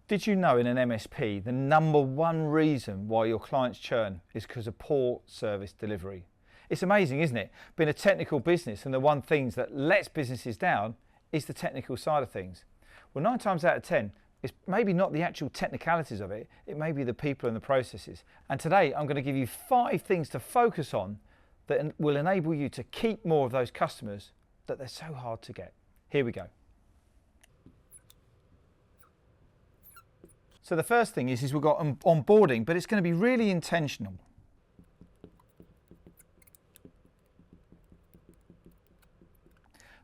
Did you know in an MSP, the number one reason why your clients churn is because of poor service delivery? It's amazing, isn't it? Being a technical business, and the one thing that lets businesses down is the technical side of things. Well, 9 times out of 10, it's maybe not the actual technicalities of it, it may be the people and the processes. And today I'm going to give you 5 things to focus on that will enable you to keep more of those customers that they're so hard to get. Here we go. So the first thing is we've got onboarding, but it's going to be really intentional.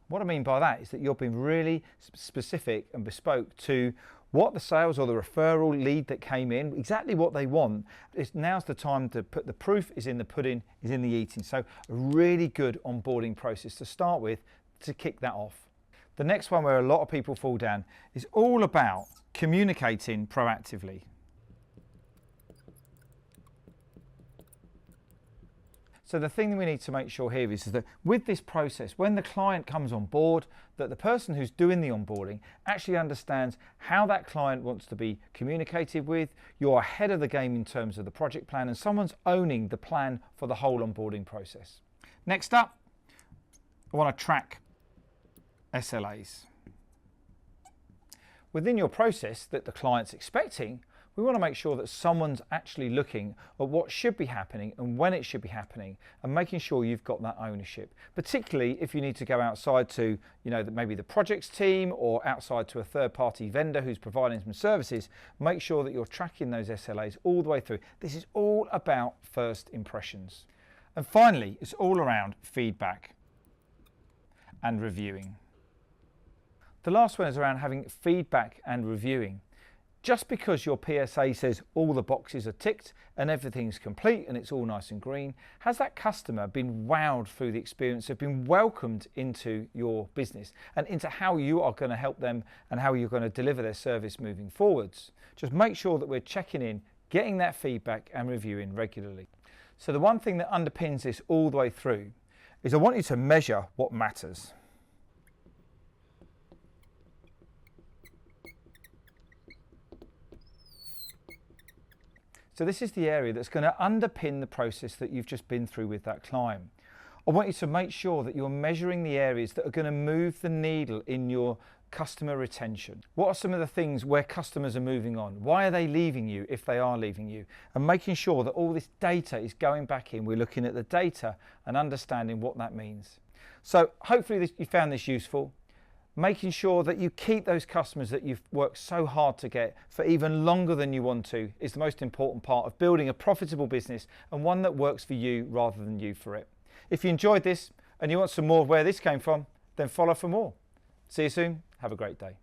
What I mean by that is that you're being really specific and bespoke to what the sales or the referral lead that came in, exactly what they want. Now's the time to put the proof is in the pudding, is in the eating. So a really good onboarding process to start with to kick that off. The next one where a lot of people fall down is all about communicating proactively. So the thing that we need to make sure here is that with this process, when the client comes on board, that the person who's doing the onboarding actually understands how that client wants to be communicated with. You're ahead of the game in terms of the project plan, and someone's owning the plan for the whole onboarding process. Next up, I want to track SLAs. Within your process that the client's expecting, we want to make sure that someone's actually looking at what should be happening and when it should be happening, and making sure you've got that ownership, particularly if you need to go outside to, maybe the projects team or outside to a third-party vendor who's providing some services. Make sure that you're tracking those SLAs all the way through. This is all about first impressions. And finally, it's all around feedback and reviewing. The last one is around having feedback and reviewing. Just because your PSA says all the boxes are ticked and everything's complete and it's all nice and green, has that customer been wowed through the experience, have been welcomed into your business and into how you are going to help them and how you're going to deliver their service moving forwards? Just make sure that we're checking in, getting that feedback and reviewing regularly. So the one thing that underpins this all the way through is I want you to measure what matters. So this is the area that's going to underpin the process that you've just been through with that client. I want you to make sure that you're measuring the areas that are going to move the needle in your customer retention. What are some of the things where customers are moving on? Why are they leaving you if they are leaving you? And making sure that all this data is going back in. We're looking at the data and understanding what that means. So hopefully you found this useful. Making sure that you keep those customers that you've worked so hard to get for even longer than you want to is the most important part of building a profitable business, and one that works for you rather than you for it. If you enjoyed this and you want some more of where this came from, then follow for more. See you soon. Have a great day.